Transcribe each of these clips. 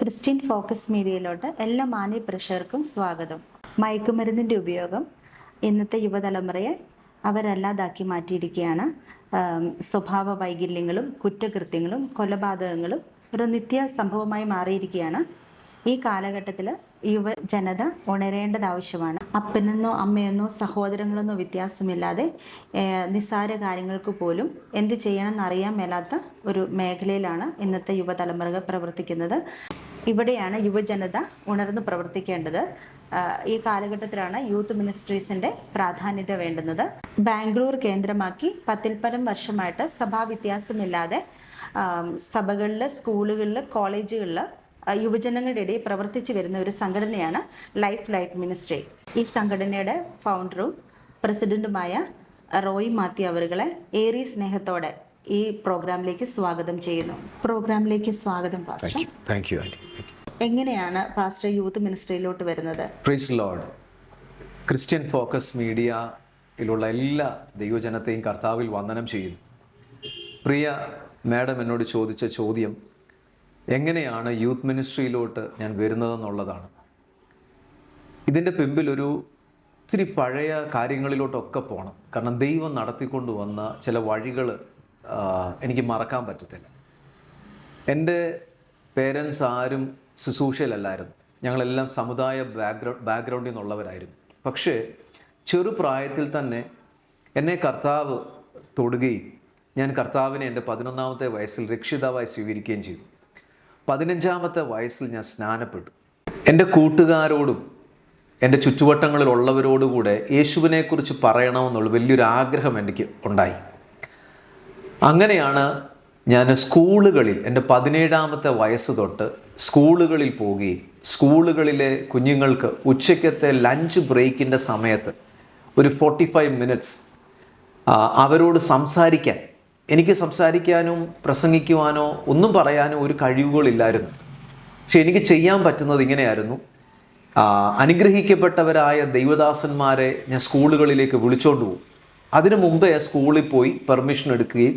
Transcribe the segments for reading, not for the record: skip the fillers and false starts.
Christian focus മീഡിയയിലോട്ട് എല്ലാ മാന്യ പ്രേക്ഷകർക്കും സ്വാഗതം. മയക്കുമരുന്നിൻ്റെ ഉപയോഗം ഇന്നത്തെ യുവതലമുറയെ അവരല്ലാതാക്കി മാറ്റിയിരിക്കുകയാണ്. സ്വഭാവ വൈകല്യങ്ങളും കുറ്റകൃത്യങ്ങളും കൊലപാതകങ്ങളും ഒരു നിത്യ സംഭവമായി മാറിയിരിക്കുകയാണ്. ഈ കാലഘട്ടത്തിൽ യുവജനത ഉണരേണ്ടത് ആവശ്യമാണ്. അപ്പനെന്നോ അമ്മയെന്നോ സഹോദരങ്ങളെന്നോ വ്യത്യാസമില്ലാതെ നിസ്സാര കാര്യങ്ങൾക്ക് പോലും എന്ത് ചെയ്യണമെന്ന് അറിയാൻ മേലാത്ത ഒരു മേഖലയിലാണ് ഇന്നത്തെ യുവതലമുറകൾ പ്രവർത്തിക്കുന്നത്. ഇവിടെയാണ് യുവജനത ഉണർന്ന് പ്രവർത്തിക്കേണ്ടത്. ഈ കാലഘട്ടത്തിലാണ് യൂത്ത് മിനിസ്ട്രീസിൻ്റെ പ്രാധാന്യത വേണ്ടുന്നത്. ബാംഗ്ലൂർ കേന്ദ്രമാക്കി 10-പരം വർഷമായിട്ട് സഭാവ്യത്യാസമില്ലാതെ സഭകളിൽ, സ്കൂളുകളിൽ, കോളേജുകളിൽ യുവജനങ്ങളുടെ ഇടയിൽ പ്രവർത്തിച്ചു വരുന്ന ഒരു സംഘടനയാണ് ലൈഫ് ലൈറ്റ് മിനിസ്ട്രി. ഈ സംഘടനയുടെ ഫൗണ്ടറും പ്രസിഡന്റുമായ റോയ് മാത്യു അവരുകളെ ഏറെ സ്നേഹത്തോടെ ഈ പ്രോഗ്രാമിലേക്ക് സ്വാഗതം ചെയ്യുന്നു. പ്രോഗ്രാമിലേക്ക് സ്വാഗതം പാസ്റ്റർ. Thank you. എങ്ങനെയാണ് പാസ്റ്റർ യൂത്ത് മിനിസ്ട്രിയിലോട്ട് വരുന്നത്? Praise Lord. ക്രിസ്ത്യൻ ഫോക്കസ് മീഡിയയിലുള്ള എല്ലാ ദൈവജനത്തെയും കർത്താവിൽ വന്ദനം ചെയ്യുന്നു. പ്രിയ മാഡം എന്നോട് ചോദിച്ച ചോദ്യം എങ്ങനെയാണ് യൂത്ത് മിനിസ്ട്രിയിലോട്ട് ഞാൻ വരുന്നതെന്നുള്ളതാണ്. ഇതിൻ്റെ പിമ്പിൽ ഒരു ഇത്തിരി പഴയ കാര്യങ്ങളിലോട്ടൊക്കെ പോകണം. കാരണം ദൈവം നടത്തിക്കൊണ്ട് വന്ന ചില വഴികൾ എനിക്ക് മറക്കാൻ പറ്റത്തില്ല. എൻ്റെ പേരൻസ് ആരും ശുശ്രൂഷയിലല്ലായിരുന്നു. ഞങ്ങളെല്ലാം സമുദായ ബാക്ക്ഗ്രൗണ്ടിൽ നിന്നുള്ളവരായിരുന്നു. പക്ഷേ ചെറുപ്രായത്തിൽ തന്നെ എന്നെ കർത്താവ് തൊടുകയും ഞാൻ കർത്താവിനെ എൻ്റെ 11-ാമത്തെ വയസ്സിൽ രക്ഷിതാവായി സ്വീകരിക്കുകയും ചെയ്തു. 15-ാമത്തെ വയസ്സിൽ ഞാൻ സ്നാനപ്പെട്ടു. എൻ്റെ കൂട്ടുകാരോടും എൻ്റെ ചുറ്റുവട്ടങ്ങളിലുള്ളവരോടുകൂടെ യേശുവിനെക്കുറിച്ച് പറയണമെന്നുള്ള വലിയൊരു ആഗ്രഹം എനിക്ക് ഉണ്ടായി. അങ്ങനെയാണ് ഞാൻ സ്കൂളുകളിൽ എൻ്റെ 17-ാമത്തെ വയസ്സ് തൊട്ട് സ്കൂളുകളിൽ പോവുകയും സ്കൂളുകളിലെ കുഞ്ഞുങ്ങൾക്ക് ഉച്ചയ്ക്കത്തെ ലഞ്ച് ബ്രേക്കിൻ്റെ സമയത്ത് ഒരു 45 മിനിറ്റ്സ് അവരോട് സംസാരിക്കാൻ. എനിക്ക് സംസാരിക്കാനും പ്രസംഗിക്കുവാനോ ഒന്നും പറയാനോ ഒരു കഴിവുകളില്ലായിരുന്നു. പക്ഷെ എനിക്ക് ചെയ്യാൻ പറ്റുന്നത് ഇങ്ങനെയായിരുന്നു. അനുഗ്രഹിക്കപ്പെട്ടവരായ ദൈവദാസന്മാരെ ഞാൻ സ്കൂളുകളിലേക്ക് വിളിച്ചോണ്ട് പോകും. അതിനു മുമ്പേ സ്കൂളിൽ പോയി പെർമിഷൻ എടുക്കുകയും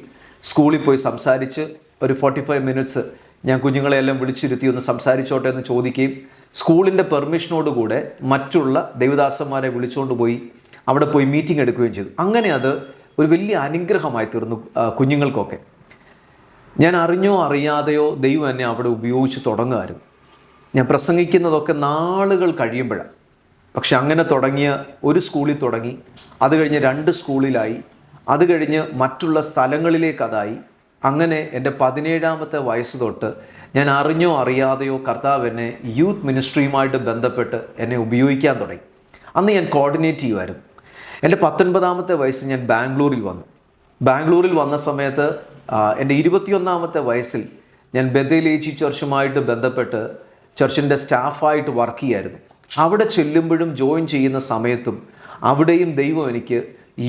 സ്കൂളിൽ പോയി സംസാരിച്ച് ഒരു 45 മിനിറ്റ്സ് ഞാൻ കുഞ്ഞുങ്ങളെല്ലാം വിളിച്ചിരുത്തി ഒന്ന് സംസാരിച്ചോട്ടെ എന്ന് ചോദിക്കുകയും സ്കൂളിൻ്റെ പെർമിഷനോടുകൂടെ മറ്റുള്ള ദൈവദാസന്മാരെ വിളിച്ചുകൊണ്ട് പോയി അവിടെ പോയി മീറ്റിംഗ് എടുക്കുകയും ചെയ്തു. അങ്ങനെ അത് ഒരു വലിയ അനുഗ്രഹമായി തീർന്നു കുഞ്ഞുങ്ങൾക്കൊക്കെ. ഞാൻ അറിഞ്ഞോ അറിയാതെയോ ദൈവം എന്നെ അവിടെ ഉപയോഗിച്ച് തുടങ്ങുമായിരുന്നു. ഞാൻ പ്രസംഗിക്കുന്നതൊക്കെ നാളുകൾ കഴിയുമ്പോഴാണ്. പക്ഷെ അങ്ങനെ തുടങ്ങിയ ഒരു സ്കൂളിൽ തുടങ്ങി, അത് കഴിഞ്ഞ് 2 സ്കൂളിലായി, അത് കഴിഞ്ഞ് മറ്റുള്ള സ്ഥലങ്ങളിലേക്ക് അതായി. അങ്ങനെ എൻ്റെ 17-ാമത്തെ വയസ്സ് തൊട്ട് ഞാൻ അറിഞ്ഞോ അറിയാതെയോ കർത്താവ് എന്നെ യൂത്ത് മിനിസ്ട്രിയുമായിട്ട് ബന്ധപ്പെട്ട് എന്നെ ഉപയോഗിക്കാൻ തുടങ്ങി. അന്ന് ഞാൻ കോർഡിനേറ്റ് ചെയ്യുമായിരുന്നു. എൻ്റെ 19-ാമത്തെ വയസ്സിൽ ഞാൻ ബാംഗ്ലൂരിൽ വന്ന സമയത്ത് എൻ്റെ 21-ാമത്തെ വയസ്സിൽ ഞാൻ ബെഥേലേജി ചർച്ചുമായിട്ട് ബന്ധപ്പെട്ട് ചർച്ചിൻ്റെ സ്റ്റാഫായിട്ട് വർക്ക് ചെയ്യായിരുന്നു. അവിടെ ചെല്ലുമ്പോഴും ജോയിൻ ചെയ്യുന്ന സമയത്തും അവിടെയും ദൈവം എനിക്ക്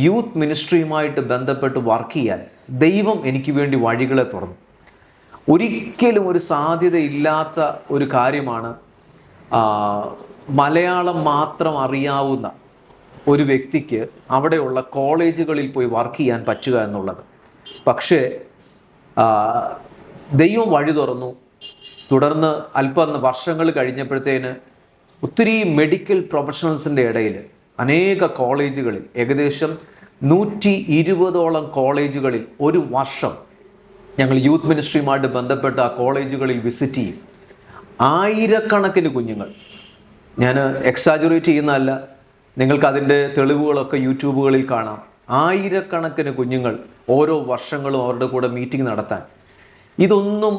യൂത്ത് മിനിസ്ട്രിയുമായിട്ട് ബന്ധപ്പെട്ട് വർക്ക് ചെയ്യാൻ ദൈവം എനിക്ക് വേണ്ടി വഴികളെ തുറന്നു. ഒരിക്കലും ഒരു സാധ്യതയില്ലാത്ത ഒരു കാര്യമാണ് മലയാളം മാത്രം അറിയാവുന്ന ഒരു വ്യക്തിക്ക് അവിടെയുള്ള കോളേജുകളിൽ പോയി വർക്ക് ചെയ്യാൻ പറ്റുക എന്നുള്ളത്. പക്ഷേ ദൈവം വഴി തുറന്നു. തുടർന്ന് അല്പം വർഷങ്ങൾ കഴിഞ്ഞപ്പോഴത്തേന് ഒത്തിരി മെഡിക്കൽ പ്രൊഫഷണൽസിൻ്റെ ഇടയിൽ അനേക കോളേജുകളിൽ ഏകദേശം 120ഓളം കോളേജുകളിൽ ഒരു വർഷം ഞങ്ങൾ യൂത്ത് മിനിസ്ട്രിയുമായിട്ട് ബന്ധപ്പെട്ട ആ കോളേജുകളിൽ വിസിറ്റ് ചെയ്യും. ആയിരക്കണക്കിന് കുഞ്ഞുങ്ങൾ, ഞാൻ എക്സാജുറേറ്റ് ചെയ്യുന്നതല്ല, നിങ്ങൾക്കതിൻ്റെ തെളിവുകളൊക്കെ യൂട്യൂബുകളിൽ കാണാം. ആയിരക്കണക്കിന് കുഞ്ഞുങ്ങൾ ഓരോ വർഷങ്ങളും അവരുടെ കൂടെ മീറ്റിംഗ് നടത്താൻ. ഇതൊന്നും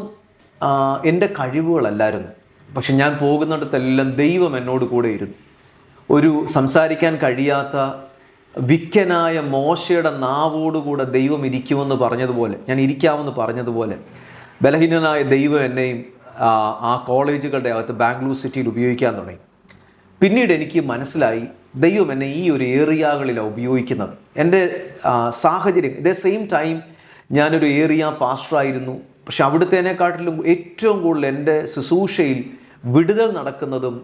എൻ്റെ കഴിവുകളല്ലായിരുന്നു. പക്ഷെ ഞാൻ പോകുന്നിടത്തെല്ലാം ദൈവം എന്നോട് കൂടെ ഇരുന്നു. ഒരു സംസാരിക്കാൻ കഴിയാത്ത വിക്കനായ മോശയുടെ നാവോടുകൂടെ ദൈവം ഇരിക്കുമെന്ന് പറഞ്ഞതുപോലെ, ഞാൻ ഇരിക്കാമെന്ന് പറഞ്ഞതുപോലെ ബലഹീനനായ ദൈവം എന്നെയും ആ കോളേജുകളുടെ അകത്ത് ബാംഗ്ലൂർ സിറ്റിയിൽ ഉപയോഗിക്കാൻ തുടങ്ങി. പിന്നീട് എനിക്ക് മനസ്സിലായി ദൈവം എന്നെ ഈ ഒരു ഏരിയകളിലാണ് ഉപയോഗിക്കുന്നത്. എൻ്റെ സാഹചര്യം, ഇതേ സെയിം ടൈം ഞാനൊരു ഏരിയ പാസ്റ്ററായിരുന്നു. പക്ഷെ അവിടുത്തേനെക്കാട്ടിലും ഏറ്റവും കൂടുതൽ എൻ്റെ ശുശ്രൂഷയിൽ വിടുതൽ നടക്കുന്നതും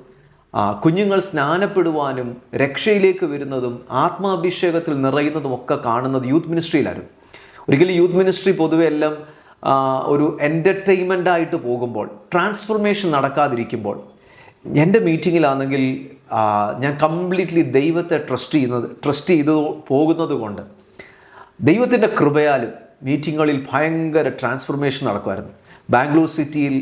കുഞ്ഞുങ്ങൾ സ്നാനപ്പെടുവാനും രക്ഷയിലേക്ക് വരുന്നതും ആത്മാഭിഷേകത്തിൽ നിറയുന്നതും ഒക്കെ കാണുന്നത് യൂത്ത് മിനിസ്ട്രിയിലായിരുന്നു. ഒരിക്കലും യൂത്ത് മിനിസ്ട്രി പൊതുവെ എല്ലാം ഒരു എൻ്റർടൈൻമെൻ്റ് ആയിട്ട് പോകുമ്പോൾ, ട്രാൻസ്ഫോർമേഷൻ നടക്കാതിരിക്കുമ്പോൾ, എൻ്റെ മീറ്റിങ്ങിലാണെങ്കിൽ ഞാൻ കംപ്ലീറ്റ്ലി ദൈവത്തെ ട്രസ്റ്റ് ചെയ്ത് പോകുന്നത് കൊണ്ട് ദൈവത്തിൻ്റെ കൃപയാലും മീറ്റിങ്ങുകളിൽ ഭയങ്കര ട്രാൻസ്ഫോർമേഷൻ നടക്കുമായിരുന്നു. ബാംഗ്ലൂർ സിറ്റിയിൽ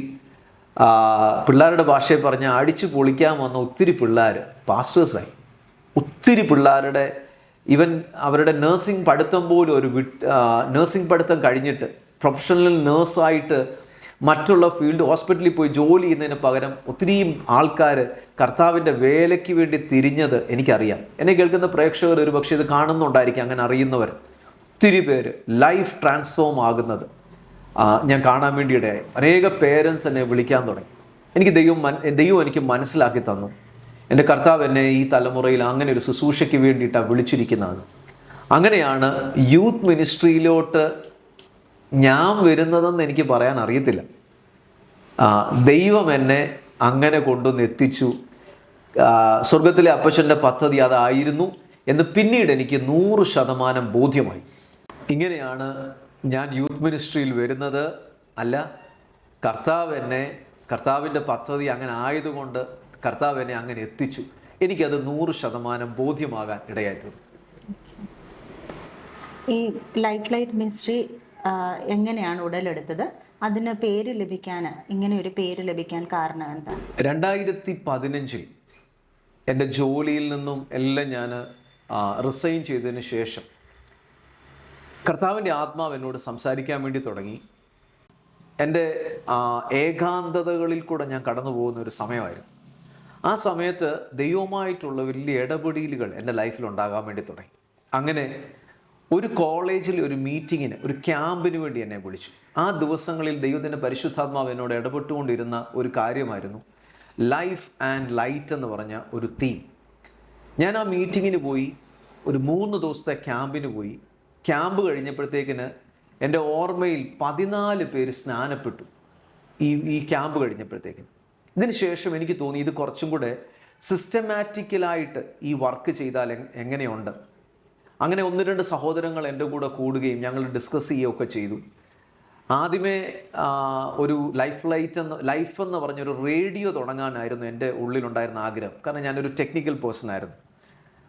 പിള്ളേരുടെ ഭാഷയെ പറഞ്ഞാൽ അടിച്ചു പൊളിക്കാൻ വന്ന ഒത്തിരി പിള്ളേർ പാസ്റ്റേഴ്സായി. ഒത്തിരി പിള്ളേരുടെ ഈവൻ അവരുടെ നഴ്സിംഗ് പഠിത്തം പോലും നഴ്സിംഗ് പഠിത്തം കഴിഞ്ഞിട്ട് പ്രൊഫഷണൽ നേഴ്സായിട്ട് മറ്റുള്ള ഫീൽഡ് ഹോസ്പിറ്റലിൽ പോയി ജോലി ചെയ്യുന്നതിന് പകരം ഒത്തിരിയും ആൾക്കാർ കർത്താവിൻ്റെ വേലയ്ക്ക് വേണ്ടി തിരിഞ്ഞത് എനിക്കറിയാം. എന്നെ കേൾക്കുന്ന പ്രേക്ഷകർ ഒരു പക്ഷേ ഇത് കാണുന്നുണ്ടായിരിക്കും, അങ്ങനെ അറിയുന്നവർ ഒത്തിരി പേര് ലൈഫ് ട്രാൻസ്ഫോം ആകുന്നത് ഞാൻ കാണാൻ വേണ്ടി ഇടയായി. അനേക പേരൻസ് എന്നെ വിളിക്കാൻ തുടങ്ങി. എനിക്ക് ദൈവം എനിക്ക് മനസ്സിലാക്കി തന്നു, എൻ്റെ കർത്താവ് എന്നെ ഈ തലമുറയിൽ അങ്ങനെ ഒരു ശുശ്രൂഷയ്ക്ക് വേണ്ടിയിട്ടാണ് വിളിച്ചിരിക്കുന്നതാണ്. അങ്ങനെയാണ് യൂത്ത് മിനിസ്ട്രിയിലോട്ട് ഞാൻ വരുന്നതെന്ന് എനിക്ക് പറയാൻ അറിയത്തില്ല. ദൈവം എന്നെ അങ്ങനെ കൊണ്ടുവന്ന് എത്തിച്ചു. സ്വർഗത്തിലെ അപ്പച്ചൻ്റെ പദ്ധതി അതായിരുന്നു എന്ന് പിന്നീട് എനിക്ക് 100% ബോധ്യമായി. ഇങ്ങനെയാണ് ഞാൻ യൂത്ത് മിനിസ്ട്രിയിൽ വരുന്നത്. അല്ല, കർത്താവിൻ്റെ പദ്ധതി അങ്ങനെ ആയതുകൊണ്ട് കർത്താവ് എന്നെ അങ്ങനെ എത്തിച്ചു. എനിക്കത് 100% ബോധ്യമാകാൻ ഇടയായിത്തീർന്നു. ഈ ലൈഫ് ലൈറ്റ് മിനിസ്ട്രി എങ്ങനെയാണ് ഉടലെടുത്തത്? അതിന് പേര് ലഭിക്കാൻ, ഇങ്ങനെ ഒരു പേര് ലഭിക്കാൻ കാരണം എന്താ? 2015 എൻ്റെ ജോലിയിൽ നിന്നും എല്ലാം ഞാൻ റിസൈൻ ചെയ്തതിന് ശേഷം കർത്താവിൻ്റെ ആത്മാവ് എന്നോട് സംസാരിക്കാൻ വേണ്ടി തുടങ്ങി. എൻ്റെ ഏകാന്തതകളിൽ കൂടെ ഞാൻ കടന്നു പോകുന്ന ഒരു സമയമായിരുന്നു. ആ സമയത്ത് ദൈവമായിട്ടുള്ള വലിയ ഇടപെടലുകൾ എൻ്റെ ലൈഫിൽ ഉണ്ടാകാൻ വേണ്ടി തുടങ്ങി. അങ്ങനെ ഒരു കോളേജിൽ ഒരു മീറ്റിങ്ങിന്, ഒരു ക്യാമ്പിന് വേണ്ടി എന്നെ വിളിച്ചു. ആ ദിവസങ്ങളിൽ ദൈവത്തിൻ്റെ പരിശുദ്ധാത്മാവ് എന്നോട് ഇടപെട്ടുകൊണ്ടിരുന്ന ഒരു കാര്യമായിരുന്നു ലൈഫ് ആൻഡ് ലൈറ്റ് എന്ന് പറഞ്ഞ ഒരു തീം. ഞാൻ ആ മീറ്റിങ്ങിന് പോയി. ഒരു 3 ദിവസത്തെ ക്യാമ്പിന് പോയി. ക്യാമ്പ് കഴിഞ്ഞപ്പോഴത്തേക്കിന് എൻ്റെ ഓർമ്മയിൽ 14 പേര് സ്നാനപ്പെട്ടു ഈ ക്യാമ്പ് കഴിഞ്ഞപ്പോഴത്തേക്കിന്. ഇതിന് ശേഷം എനിക്ക് തോന്നി ഇത് കുറച്ചും കൂടെ സിസ്റ്റമാറ്റിക്കലായിട്ട് ഈ വർക്ക് ചെയ്താൽ എങ്ങനെയുണ്ട്. അങ്ങനെ 1-2 സഹോദരങ്ങൾ എൻ്റെ കൂടെ കൂടുകയും ഞങ്ങൾ ഡിസ്കസ് ചെയ്യുകയൊക്കെ ചെയ്തു. ആദ്യമേ ഒരു ലൈഫ് എന്ന് പറഞ്ഞൊരു റേഡിയോ തുടങ്ങാനായിരുന്നു എൻ്റെ ഉള്ളിലുണ്ടായിരുന്ന ആഗ്രഹം. കാരണം ഞാനൊരു ടെക്നിക്കൽ പേഴ്സൺ ആയിരുന്നു.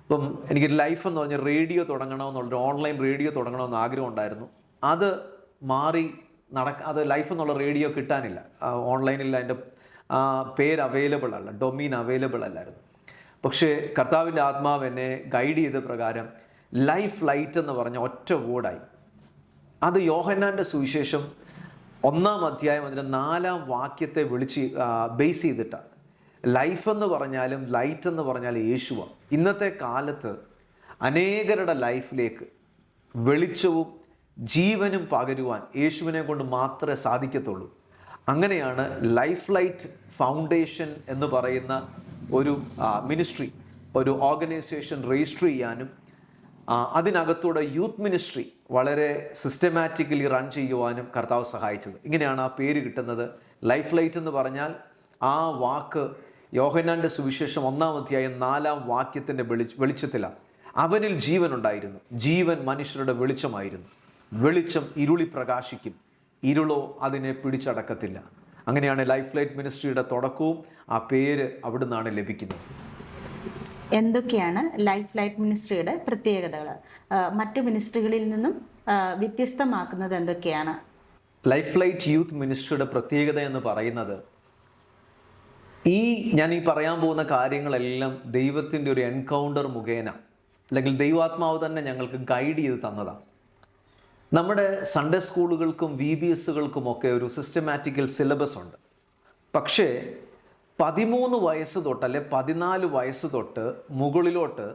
അപ്പം എനിക്ക് ലൈഫ് എന്ന് പറഞ്ഞ റേഡിയോ തുടങ്ങണമെന്നുള്ളൊരു ഓൺലൈൻ റേഡിയോ തുടങ്ങണമെന്ന് ആഗ്രഹം ഉണ്ടായിരുന്നു. അത് അത് ലൈഫ് എന്നുള്ള റേഡിയോ കിട്ടാനില്ല, ഓൺലൈനിൽ അതിൻ്റെ പേര് അവൈലബിൾ അല്ല, ഡൊമീൻ അവൈലബിൾ അല്ലായിരുന്നു. പക്ഷേ കർത്താവിൻ്റെ ആത്മാവ് എന്നെ ഗൈഡ് ചെയ്ത പ്രകാരം ലൈഫ് ലൈറ്റ് എന്ന് പറഞ്ഞ ഒറ്റ വേർഡായി. അത് യോഹന്നാൻ്റെ സുവിശേഷം 1-ാം അധ്യായം അതിൻ്റെ 4-ാം വാക്യത്തെ ബേസ് ചെയ്തിട്ടാണ്. ലൈഫ് എന്ന് പറഞ്ഞാലും ലൈറ്റ് എന്ന് പറഞ്ഞാലും യേശുവാണ്. ഇന്നത്തെ കാലത്ത് അനേകരുടെ ലൈഫിലേക്ക് വെളിച്ചവും ജീവനും പകരുവാൻ യേശുവിനെ കൊണ്ട് മാത്രമേ സാധിക്കത്തുള്ളൂ. അങ്ങനെയാണ് ലൈഫ് ലൈറ്റ് ഫൗണ്ടേഷൻ എന്ന് പറയുന്ന ഒരു മിനിസ്ട്രി, ഒരു ഓർഗനൈസേഷൻ രജിസ്റ്റർ ചെയ്യാനും അതിനകത്തൂടെ യൂത്ത് മിനിസ്ട്രി വളരെ സിസ്റ്റമാറ്റിക്കലി റൺ ചെയ്യുവാനും കർത്താവ് സഹായിച്ചത്. ഇങ്ങനെയാണ് ആ പേര് കിട്ടുന്നത്. ലൈഫ് ലൈറ്റ് എന്ന് പറഞ്ഞാൽ ആ വാക്ക് യോഹന്നാൻ്റെ സുവിശേഷം 1-ാം അധ്യായം 4-ാം വാക്യത്തിൻ്റെ വെളിച്ചത്തിലാണ്. അവനിൽ ജീവൻ ഉണ്ടായിരുന്നു, ജീവൻ മനുഷ്യരുടെ വെളിച്ചമായിരുന്നു. വെളിച്ചം ഇരുളി പ്രകാശിക്കും, ഇരുളോ അതിനെ പിടിച്ചടക്കത്തില്ല. അങ്ങനെയാണ് ലൈഫ് ലൈറ്റ് മിനിസ്ട്രിയുടെ തുടക്കവും ആ പേര് അവിടെ നിന്നാണ് ലഭിക്കുന്നത്. എന്തൊക്കെയാണ് ലൈഫ് ലൈറ്റ് മിനിസ്ട്രിയുടെ പ്രത്യേകതകൾ? മറ്റു മിനിസ്ട്രികളിൽ നിന്നും വ്യത്യസ്തമാക്കുന്നത് എന്തൊക്കെയാണ്? ലൈഫ് ലൈറ്റ് യൂത്ത് മിനിസ്ട്രിയുടെ പ്രത്യേകത എന്ന് പറയുന്നത് ഞാൻ പറയാൻ പോകുന്ന കാര്യങ്ങളെല്ലാം ദൈവത്തിൻ്റെ ഒരു എൻകൗണ്ടർ മുഖേന, അല്ലെങ്കിൽ ദൈവാത്മാവ് തന്നെ ഞങ്ങൾക്ക് ഗൈഡ് ചെയ്ത് തന്നതാണ്. നമ്മുടെ സൺഡേ സ്കൂളുകൾക്കും VBSകൾക്കുമൊക്കെ ഒരു സിസ്റ്റമാറ്റിക്കൽ സിലബസ് ഉണ്ട്. പക്ഷേ 13 വയസ്സ് തൊട്ട് അല്ലെ 14 വയസ്സ് തൊട്ട് മുകളിലോട്ട്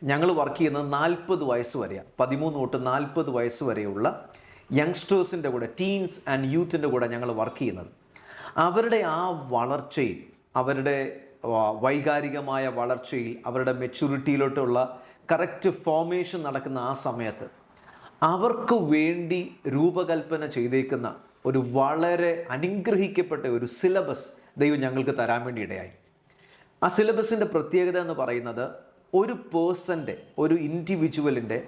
ഞങ്ങൾ വർക്ക് ചെയ്യുന്നത് 40 വയസ്സ് വരെയാണ്. 13 തൊട്ട് 40 വയസ്സ് വരെയുള്ള യങ്സ്റ്റേഴ്സിൻ്റെ കൂടെ, ടീൻസ് ആൻഡ് യൂത്തിൻ്റെ കൂടെ ഞങ്ങൾ വർക്ക് ചെയ്യുന്നത്. അവരുടെ ആ വളർച്ചയിൽ, അവരുടെ വൈകാരികമായ വളർച്ചയിൽ, അവരുടെ മെച്യൂരിറ്റിയിലോട്ടുള്ള കറക്റ്റ് ഫോർമേഷൻ നടക്കുന്ന ആ സമയത്ത് അവർക്ക് വേണ്ടി രൂപകൽപ്പന ചെയ്തേക്കുന്ന ഒരു വളരെ അനുഗ്രഹിക്കപ്പെട്ട ഒരു സിലബസ് ദൈവം ഞങ്ങൾക്ക് തരാൻ വേണ്ടി ഇടയായി. ആ സിലബസിൻ്റെ പ്രത്യേകത എന്ന് പറയുന്നത് ഒരു പേഴ്സൻ്റെ, ഒരു ഇൻഡിവിജ്വലിൻ്റെ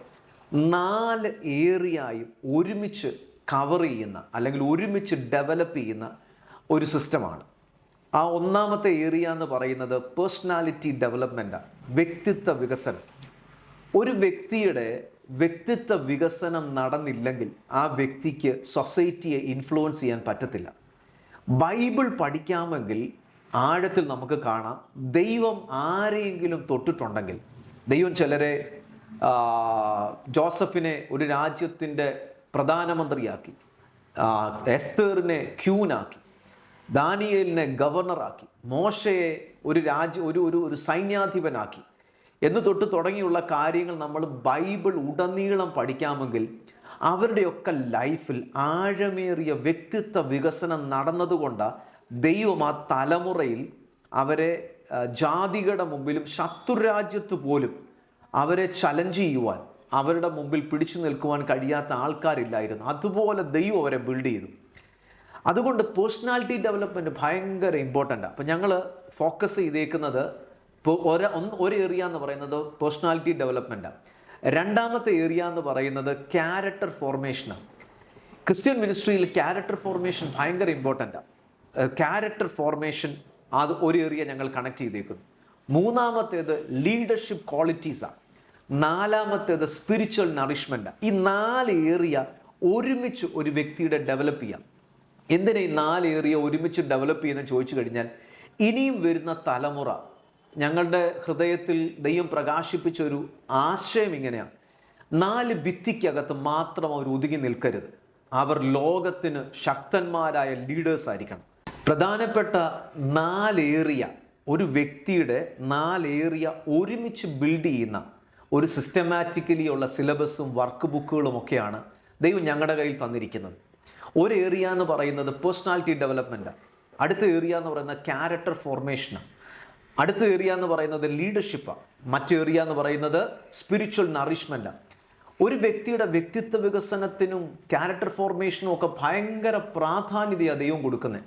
4 ഏരിയയും ഒരുമിച്ച് കവർ ചെയ്യുന്ന അല്ലെങ്കിൽ ഒരുമിച്ച് ഡെവലപ്പ് ചെയ്യുന്ന ഒരു സിസ്റ്റമാണ്. ആ ഒന്നാമത്തെ ഏരിയ എന്ന് പറയുന്നത് പേഴ്സണാലിറ്റി ഡെവലപ്മെൻറ്റാണ്, വ്യക്തിത്വ വികസനം. ഒരു വ്യക്തിയുടെ വ്യക്തിത്വ വികസനം നടന്നില്ലെങ്കിൽ ആ വ്യക്തിക്ക് സൊസൈറ്റിയെ ഇൻഫ്ലുവൻസ് ചെയ്യാൻ പറ്റത്തില്ല. ബൈബിൾ പഠിക്കാമെങ്കിൽ ആഴത്തിൽ നമുക്ക് കാണാം, ദൈവം ആരെയെങ്കിലും തൊട്ടിട്ടുണ്ടെങ്കിൽ, ദൈവം ചിലരെ ജോസഫിനെ ഒരു രാജ്യത്തിൻ്റെ പ്രധാനമന്ത്രിയാക്കി, എസ്തേറിനെ ക്യൂനാക്കി, ദാനിയേലിനെ ഗവർണറാക്കി, മോശയെ ഒരു സൈന്യാധിപനാക്കി എന്ന് തൊട്ട് തുടങ്ങിയുള്ള കാര്യങ്ങൾ നമ്മൾ ബൈബിൾ ഉടനീളം പഠിക്കാമെങ്കിൽ അവരുടെയൊക്കെ ലൈഫിൽ ആഴമേറിയ വ്യക്തിത്വ വികസനം നടന്നതുകൊണ്ടാണ് ദൈവം ആ തലമുറയിൽ അവരെ ജാതികളുടെ മുമ്പിലും ശത്രുരാജ്യത്ത് പോലും അവരെ ചലഞ്ച് ചെയ്യുവാൻ, അവരുടെ മുമ്പിൽ പിടിച്ചു നിൽക്കുവാൻ കഴിയാത്ത ആൾക്കാരില്ലായിരുന്നു. അതുപോലെ ദൈവം അവരെ ബിൽഡ് ചെയ്തു. അതുകൊണ്ട് പേഴ്സണാലിറ്റി ഡെവലപ്മെൻറ്റ് ഭയങ്കര ഇമ്പോർട്ടൻ്റാണ്. അപ്പം ഞങ്ങൾ ഫോക്കസ് ചെയ്തേക്കുന്നത് ഒരു ഏരിയ എന്ന് പറയുന്നത് പേഴ്സണാലിറ്റി ഡെവലപ്മെൻറ്റാണ്. രണ്ടാമത്തെ ഏരിയ എന്ന് പറയുന്നത് ക്യാരക്ടർ ഫോർമേഷനാണ്. ക്രിസ്ത്യൻ മിനിസ്ട്രിയിൽ ക്യാരക്ടർ ഫോർമേഷൻ ഭയങ്കര ഇമ്പോർട്ടൻ്റാണ്. ക്യാരക്ടർ ഫോർമേഷൻ അത് ഒരു ഏരിയ ഞങ്ങൾ കണക്ട് ചെയ്തേക്കുന്നു. മൂന്നാമത്തേത് ലീഡർഷിപ്പ് ക്വാളിറ്റീസാണ്. നാലാമത്തേത് സ്പിരിച്വൽ നറിഷ്മെൻറ്റാണ്. ഈ 4 ഏരിയ ഒരുമിച്ച് ഒരു വ്യക്തിയുടെ ഡെവലപ്പ് ചെയ്യാം. എന്തിനാ ഈ 4 ഏരിയ ഒരുമിച്ച് ഡെവലപ്പ് ചെയ്യുന്നത് ചോദിച്ചു കഴിഞ്ഞാൽ, ഇനിയും വരുന്ന തലമുറ, ഞങ്ങളുടെ ഹൃദയത്തിൽ ദൈവം പ്രകാശിപ്പിച്ചൊരു ആശയം ഇങ്ങനെയാണ്: 4 ഭിത്തിക്കകത്ത് മാത്രം അവർ ഒതുങ്ങി നിൽക്കരുത്. അവർ ലോകത്തിന് ശക്തന്മാരായ ലീഡേഴ്സ് ആയിരിക്കണം. പ്രധാനപ്പെട്ട 4 ഏരിയ, ഒരു വ്യക്തിയുടെ 4 ഏരിയ ഒരുമിച്ച് ബിൽഡ് ചെയ്യുന്ന ഒരു സിസ്റ്റമാറ്റിക്കലി ഉള്ള സിലബസും വർക്ക് ബുക്കുകളും ഒക്കെയാണ് ദൈവം ഞങ്ങളുടെ കയ്യിൽ തന്നിരിക്കുന്നത്. ഒരു ഏരിയ എന്ന് പറയുന്നത് പേഴ്സണാലിറ്റി ഡെവലപ്മെൻറ്റാണ്. അടുത്ത ഏരിയ എന്ന് പറയുന്നത് ക്യാരക്ടർ ഫോർമേഷനാണ്. അടുത്ത ഏരിയ എന്ന് പറയുന്നത് ലീഡർഷിപ്പാണ്. മറ്റു ഏരിയ എന്ന് പറയുന്നത് സ്പിരിച്വൽ നറിഷ്മെൻറ്റാണ്. ഒരു വ്യക്തിയുടെ വ്യക്തിത്വ വികസനത്തിനും ക്യാരക്ടർ ഫോർമേഷനും ഒക്കെ ഭയങ്കര പ്രാധാന്യതയാണ് ദൈവം കൊടുക്കുന്നത്.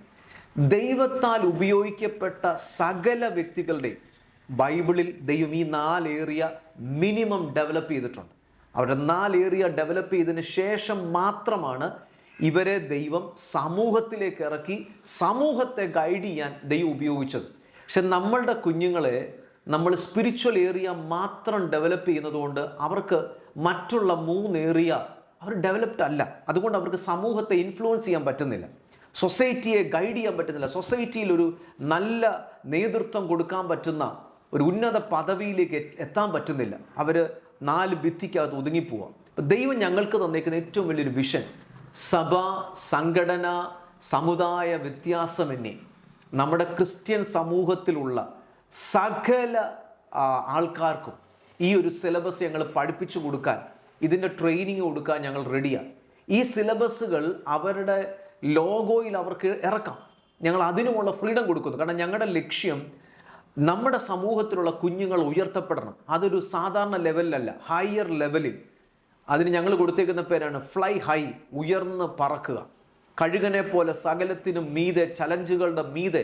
ദൈവത്താൽ ഉപയോഗിക്കപ്പെട്ട സകല വ്യക്തികളുടെയും ബൈബിളിൽ ദൈവം ഈ 4 ഏരിയ മിനിമം ഡെവലപ്പ് ചെയ്തിട്ടുണ്ട്. അവരുടെ 4 ഏരിയ ഡെവലപ്പ് ചെയ്തതിന് ശേഷം മാത്രമാണ് ഇവരെ ദൈവം സമൂഹത്തിലേക്ക് ഇറക്കി സമൂഹത്തെ ഗൈഡ് ചെയ്യാൻ ദൈവം ഉപയോഗിച്ചത്. പക്ഷെ നമ്മളുടെ കുഞ്ഞുങ്ങളെ നമ്മൾ സ്പിരിച്വൽ ഏരിയ മാത്രം ഡെവലപ്പ് ചെയ്യുന്നത് കൊണ്ട് അവർക്ക് മറ്റുള്ള 3 ഏരിയ അവർ ഡെവലപ്ഡ് അല്ല. അതുകൊണ്ട് അവർക്ക് സമൂഹത്തെ ഇൻഫ്ലുവൻസ് ചെയ്യാൻ പറ്റുന്നില്ല, സൊസൈറ്റിയെ ഗൈഡ് ചെയ്യാൻ പറ്റുന്നില്ല, സൊസൈറ്റിയിൽ ഒരു നല്ല നേതൃത്വം കൊടുക്കാൻ പറ്റുന്ന ഒരു ഉന്നത പദവിയിലേക്ക് എത്താൻ പറ്റുന്നില്ല. അവർ 4 ഭിത്തിക്കകത്ത് ഒതുങ്ങിപ്പോവാം. അപ്പം ദൈവം ഞങ്ങൾക്ക് തന്നേക്കുന്ന ഏറ്റവും വലിയൊരു വിഷൻ, സഭ, സംഘടന, സമുദായ വ്യത്യാസമെന്നേ നമ്മുടെ ക്രിസ്ത്യൻ സമൂഹത്തിലുള്ള സകല ആൾക്കാർക്കും ഈ ഒരു സിലബസ് ഞങ്ങൾ പഠിപ്പിച്ചു കൊടുക്കാൻ, ഇതിൻ്റെ ട്രെയിനിങ് കൊടുക്കാൻ ഞങ്ങൾ റെഡിയാണ്. ഈ സിലബസുകൾ അവരുടെ ലോഗോയിൽ അവർക്ക് ഇറക്കാം. ഞങ്ങൾ അതിനുമുള്ള ഫ്രീഡം കൊടുക്കുന്നു. കാരണം ഞങ്ങളുടെ ലക്ഷ്യം നമ്മുടെ സമൂഹത്തിലുള്ള കുഞ്ഞുങ്ങൾ ഉയർത്തപ്പെടണം. അതൊരു സാധാരണ ലെവലിലല്ല, ഹയർ ലെവലിൽ. അതിന് ഞങ്ങൾ കൊടുത്തേക്കുന്ന പേരാണ് ഫ്ലൈ ഹൈ, ഉയർന്ന് പറക്കുക. കഴുകനെ പോലെ സകലത്തിനും മീതെ, ചലഞ്ചുകളുടെ മീതെ.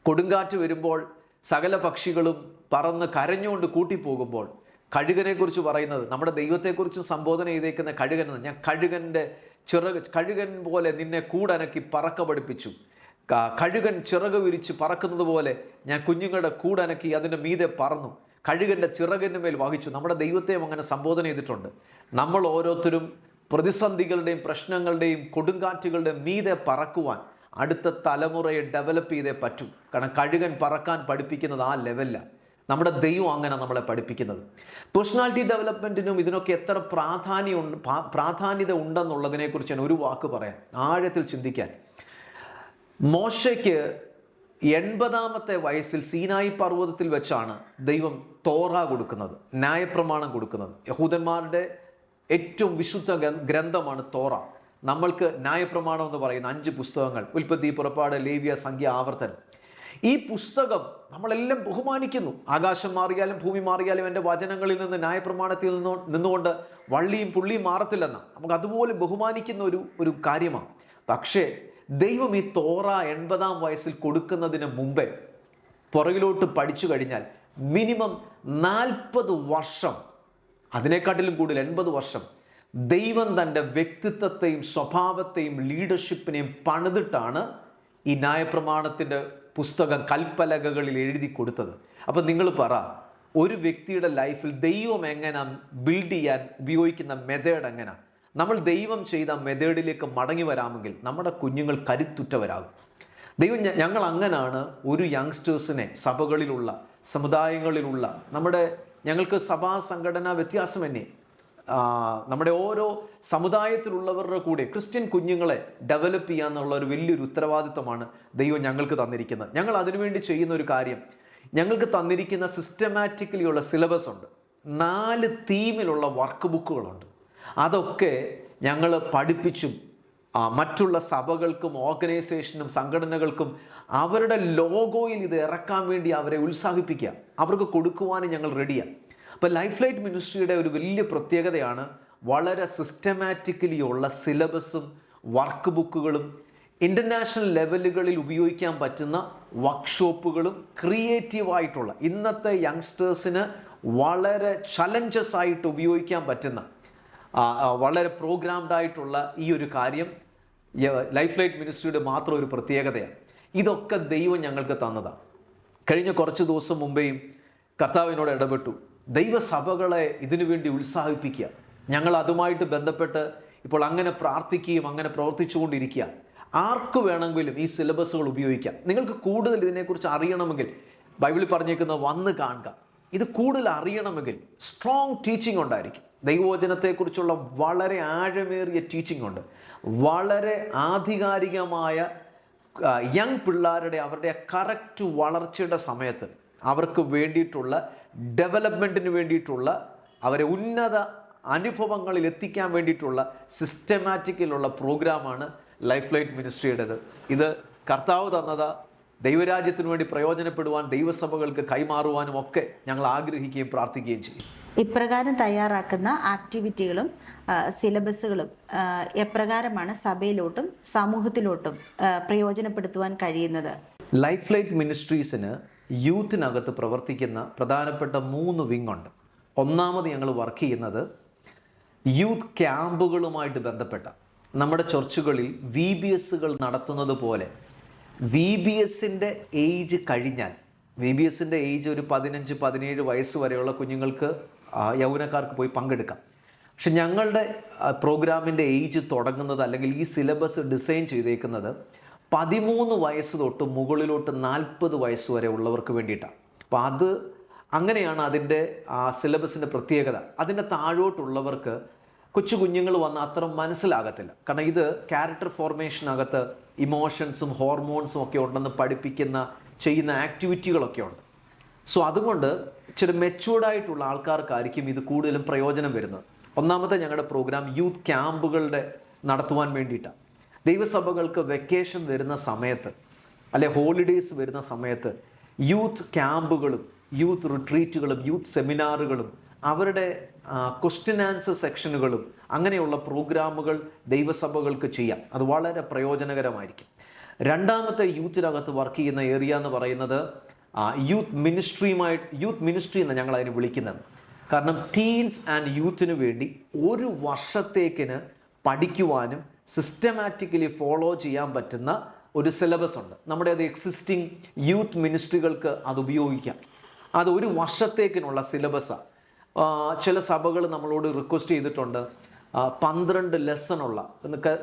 കൊടുങ്കാറ്റ് വരുമ്പോൾ സകല പക്ഷികളും പറന്ന് കരഞ്ഞുകൊണ്ട് കൂട്ടിപ്പോകുമ്പോൾ കഴുകനെക്കുറിച്ച് പറയുന്നത്, നമ്മുടെ ദൈവത്തെക്കുറിച്ചും സംബോധന ചെയ്തേക്കുന്ന കഴുകൻ, ഞാൻ കഴുകൻ പോലെ നിന്നെ കൂടനക്കി പറക്ക പഠിപ്പിച്ചു, കഴുകൻ ചിറക് വിരിച്ച് പറക്കുന്നത് പോലെ ഞാൻ കുഞ്ഞുങ്ങളുടെ കൂടനക്കി അതിൻ്റെ മീതെ പറന്നു, കഴുകൻ്റെ ചിറകിൻ്റെ മേൽ വഹിച്ചു. നമ്മുടെ ദൈവത്തെയും അങ്ങനെ സംബോധന ചെയ്തിട്ടുണ്ട്. നമ്മൾ ഓരോരുത്തരും പ്രതിസന്ധികളുടെയും പ്രശ്നങ്ങളുടെയും കൊടുങ്കാറ്റുകളുടെയും മീതെ പറക്കുവാൻ അടുത്ത തലമുറയെ ഡെവലപ്പ് ചെയ്തേ പറ്റൂ. കാരണം കഴുകൻ പറക്കാൻ പഠിപ്പിക്കുന്നത് ആ ലെവലിലാണ്. നമ്മുടെ ദൈവം അങ്ങനെ നമ്മളെ പഠിപ്പിക്കുന്നത്. പേഴ്സണാലിറ്റി ഡെവലപ്മെൻറ്റിനും ഇതിനൊക്കെ എത്ര പ്രാധാന്യത ഉണ്ടെന്നുള്ളതിനെക്കുറിച്ച് ഞാൻ ഒരു വാക്ക് പറയാം, ആഴത്തിൽ ചിന്തിക്കാൻ. മോശയ്ക്ക് 80-ാമത്തെ വയസ്സിൽ സീനായി പർവ്വതത്തിൽ വെച്ചാണ് ദൈവം തോറ കൊടുക്കുന്നത്, ന്യായപ്രമാണം കൊടുക്കുന്നത്. യഹൂദന്മാരുടെ ഏറ്റവും വിശുദ്ധ ഗ്രന്ഥമാണ് തോറ. നമ്മൾക്ക് ന്യായപ്രമാണം എന്ന് പറയുന്ന 5 പുസ്തകങ്ങൾ, ഉൽപ്പത്തി, പുറപ്പാട്, ലേവ്യ, സംഖ്യ, ആവർത്തനം. ഈ പുസ്തകം നമ്മളെല്ലാം ബഹുമാനിക്കുന്നു. ആകാശം മാറിയാലും ഭൂമി മാറിയാലും എൻ്റെ വചനങ്ങളിൽ നിന്ന്, ന്യായപ്രമാണത്തിൽ നിന്നുകൊണ്ട് വള്ളിയും പുള്ളിയും മാറത്തില്ലെന്ന നമുക്ക് അതുപോലെ ബഹുമാനിക്കുന്ന ഒരു കാര്യമാണ്. പക്ഷേ ദൈവം ഈ തോറ 80-ാം വയസ്സിൽ കൊടുക്കുന്നതിന് മുമ്പേ പുറകിലോട്ട് പഠിച്ചു കഴിഞ്ഞാൽ മിനിമം 40 വർഷം, അതിനെക്കാട്ടിലും കൂടുതൽ 80 വർഷം ദൈവം തൻ്റെ വ്യക്തിത്വത്തെയും സ്വഭാവത്തെയും ലീഡർഷിപ്പിനെയും പണിതിട്ടാണ് ഈ ന്യായപ്രമാണത്തിൻ്റെ പുസ്തകം കൽപ്പലകകളിൽ എഴുതി കൊടുത്തത്. അപ്പം നിങ്ങൾ പറ, ഒരു വ്യക്തിയുടെ ലൈഫിൽ ദൈവം എങ്ങനെ ബിൽഡ് ചെയ്യാൻ ഉപയോഗിക്കുന്ന മെത്തേഡ് എങ്ങനെ? നമ്മൾ ദൈവം ചെയ്ത മെത്തേഡിലേക്ക് മടങ്ങി വരാമെങ്കിൽ നമ്മുടെ കുഞ്ഞുങ്ങൾ കരുത്തുറ്റവരാകും. ദൈവം ഞങ്ങൾ അങ്ങനാണ് ഒരു യങ്സ്റ്റേഴ്സിനെ സഭകളിലുള്ള സമുദായങ്ങളിലുള്ള ഞങ്ങൾക്ക് സഭാ സംഘടനാ വ്യത്യാസം തന്നെ നമ്മുടെ ഓരോ സമുദായത്തിലുള്ളവരുടെ കൂടെ ക്രിസ്ത്യൻ കുഞ്ഞുങ്ങളെ ഡെവലപ്പ് ചെയ്യുക എന്നുള്ള ഒരു വലിയൊരു ഉത്തരവാദിത്വമാണ് ദൈവം ഞങ്ങൾക്ക് തന്നിരിക്കുന്നത്. ഞങ്ങൾ അതിനുവേണ്ടി ചെയ്യുന്ന ഒരു കാര്യം, ഞങ്ങൾക്ക് തന്നിരിക്കുന്ന സിസ്റ്റമാറ്റിക്കലി ഉള്ള സിലബസ് ഉണ്ട്. 4 തീമിലുള്ള വർക്ക് ബുക്കുകളുണ്ട്. അതൊക്കെ ഞങ്ങൾ പഠിപ്പിച്ചും മറ്റുള്ള സഭകൾക്കും ഓർഗനൈസേഷനും സംഘടനകൾക്കും അവരുടെ ലോഗോയിൽ ഇത് ഇറക്കാൻ വേണ്ടി അവരെ ഉത്സാഹിപ്പിക്കുക, അവർക്ക് കൊടുക്കുവാനും ഞങ്ങൾ റെഡിയാണ്. അപ്പോൾ ലൈഫ് ലൈറ്റ് മിനിസ്ട്രിയുടെ ഒരു വലിയ പ്രത്യേകതയാണ് വളരെ സിസ്റ്റമാറ്റിക്കലി ഉള്ള സിലബസും വർക്ക് ബുക്കുകളും ഇൻ്റർനാഷണൽ ലെവലുകളിൽ ഉപയോഗിക്കാൻ പറ്റുന്ന വർക്ക്ഷോപ്പുകളും ക്രിയേറ്റീവായിട്ടുള്ള ഇന്നത്തെ യങ്സ്റ്റേഴ്സിന് വളരെ ചലഞ്ചസ് ആയിട്ട് ഉപയോഗിക്കാൻ പറ്റുന്ന വളരെ പ്രോഗ്രാംഡ് ആയിട്ടുള്ള ഈ ഒരു കാര്യം ലൈഫ് ലൈറ്റ് മിനിസ്ട്രിയുടെ മാത്രം ഒരു പ്രത്യേകതയാണ്. ഇതൊക്കെ ദൈവം ഞങ്ങൾക്ക് തന്നതാണ്. കഴിഞ്ഞ കുറച്ച് ദിവസം മുമ്പേയും കർത്താവിനോട് ഇടപെട്ടു, ദൈവസഭകളെ ഇതിനു വേണ്ടി ഉത്സാഹിപ്പിക്കുക. ഞങ്ങൾ അതുമായിട്ട് ബന്ധപ്പെട്ട് ഇപ്പോൾ അങ്ങനെ പ്രാർത്ഥിക്കുകയും അങ്ങനെ പ്രവർത്തിച്ചുകൊണ്ടിരിക്കുക. ആർക്ക് വേണമെങ്കിലും ഈ സിലബസുകൾ ഉപയോഗിക്കാം. നിങ്ങൾക്ക് കൂടുതൽ ഇതിനെക്കുറിച്ച് അറിയണമെങ്കിൽ ബൈബിളിൽ പറഞ്ഞേക്കുന്ന വന്ന് കാണുക. ഇത് കൂടുതൽ അറിയണമെങ്കിൽ സ്ട്രോങ് ടീച്ചിങ് ഉണ്ടായിരിക്കും. ദൈവവചനത്തെക്കുറിച്ചുള്ള വളരെ ആഴമേറിയ ടീച്ചിങ് ഉണ്ട്. വളരെ ആധികാരികമായ യങ് പിള്ളേരുടെ അവരുടെ കറക്റ്റ് വളർച്ചയുടെ സമയത്ത് അവർക്ക് വേണ്ടിയിട്ടുള്ള ഡെവലപ്മെൻറ്റിന് വേണ്ടിയിട്ടുള്ള അവരെ ഉന്നത അനുഭവങ്ങളിൽ എത്തിക്കാൻ വേണ്ടിയിട്ടുള്ള സിസ്റ്റമാറ്റിക്കിലുള്ള പ്രോഗ്രാമാണ് ലൈഫ് ലൈറ്റ് മിനിസ്ട്രിയുടേത്. ഇത് കർത്താവ് തന്നതാ. ദൈവരാജ്യത്തിന് വേണ്ടി പ്രയോജനപ്പെടുവാൻ ദൈവസഭകൾക്ക് കൈമാറുവാനും ഒക്കെ ഞങ്ങൾ ആഗ്രഹിക്കുകയും പ്രാർത്ഥിക്കുകയും ചെയ്യും. ഇപ്രകാരം തയ്യാറാക്കുന്ന ആക്ടിവിറ്റികളും സിലബസുകളും എപ്രകാരമാണ് സഭയിലോട്ടും സമൂഹത്തിലോട്ടും പ്രയോജനപ്പെടുത്തുവാൻ കഴിയുന്നത്? ലൈഫ് ലൈറ്റ് മിനിസ്ട്രീസിന് യൂത്തിനകത്ത് പ്രവർത്തിക്കുന്ന പ്രധാനപ്പെട്ട 3 വിങ് ഉണ്ട്. ഒന്നാമത് ഞങ്ങൾ വർക്ക് ചെയ്യുന്നത് യൂത്ത് ക്യാമ്പുകളുമായിട്ട് ബന്ധപ്പെട്ട നമ്മുടെ ചർച്ചുകളിൽ VBSകൾ നടത്തുന്നത് പോലെ VBSൻ്റെ ഏജ് കഴിഞ്ഞാൽ, VBSൻ്റെ ഏജ് ഒരു 15-17 വയസ്സ് വരെയുള്ള കുഞ്ഞുങ്ങൾക്ക് യൗവനക്കാർക്ക് പോയി പങ്കെടുക്കാം. പക്ഷെ ഞങ്ങളുടെ പ്രോഗ്രാമിൻ്റെ ഏജ് തുടങ്ങുന്നത് അല്ലെങ്കിൽ ഈ സിലബസ് ഡിസൈൻ ചെയ്തേക്കുന്നത് 13 വയസ്സ് തൊട്ട് മുകളിലോട്ട് 40 വയസ്സ് വരെ ഉള്ളവർക്ക് വേണ്ടിയിട്ടാണ്. അപ്പോൾ അങ്ങനെയാണ് അതിൻ്റെ സിലബസിൻ്റെ പ്രത്യേകത. അതിൻ്റെ താഴോട്ടുള്ളവർക്ക് കൊച്ചു കുഞ്ഞുങ്ങൾ വന്ന് അത്ര മനസ്സിലാകത്തില്ല. കാരണം ഇത് ക്യാരക്ടർ ഫോർമേഷനകത്ത് ഇമോഷൻസും ഹോർമോൺസും ഒക്കെ ഉണ്ടെന്ന് ചെയ്യുന്ന ആക്ടിവിറ്റികളൊക്കെ ഉണ്ട്. സോ അതുകൊണ്ട് ഇച്ചിരി മെച്യൂർഡായിട്ടുള്ള ആൾക്കാർക്കായിരിക്കും ഇത് കൂടുതലും പ്രയോജനം വരുന്നത്. ഒന്നാമത്തെ ഞങ്ങളുടെ പ്രോഗ്രാം യൂത്ത് ക്യാമ്പുകളുടെ നടത്തുവാൻ വേണ്ടിയിട്ടാണ്. ദൈവസഭകൾക്ക് വെക്കേഷൻ വരുന്ന സമയത്ത് അല്ലെ ഹോളിഡേയ്സ് വരുന്ന സമയത്ത് യൂത്ത് ക്യാമ്പുകളും യൂത്ത് റിട്രീറ്റുകളും യൂത്ത് സെമിനാറുകളും അവരുടെ ക്വസ്റ്റ്യൻ ആൻസർ സെക്ഷനുകളും അങ്ങനെയുള്ള പ്രോഗ്രാമുകൾ ദൈവസഭകൾക്ക് ചെയ്യാം. അത് വളരെ പ്രയോജനകരമായിരിക്കും. രണ്ടാമത്തെ യൂത്തിനകത്ത് വർക്ക് ചെയ്യുന്ന ഏരിയ എന്ന് പറയുന്നത് യൂത്ത് മിനിസ്ട്രി എന്ന് ഞങ്ങൾ അതിന് വിളിക്കുന്നത്. കാരണം ടീൻസ് ആൻഡ് യൂത്തിന് വേണ്ടി 1 വർഷത്തേക്കിന് പഠിക്കുവാനും സിസ്റ്റമാറ്റിക്കലി ഫോളോ ചെയ്യാൻ പറ്റുന്ന ഒരു സിലബസ് ഉണ്ട്. നമ്മുടെ എക്സിസ്റ്റിംഗ് യൂത്ത് മിനിസ്ട്രികൾക്ക് അത് ഉപയോഗിക്കാം. അത് 1 വർഷത്തേക്കിനുള്ള സിലബസാണ്. ചില സഭകൾ നമ്മളോട് റിക്വസ്റ്റ് ചെയ്തിട്ടുണ്ട് 12 ലെസണുള്ള,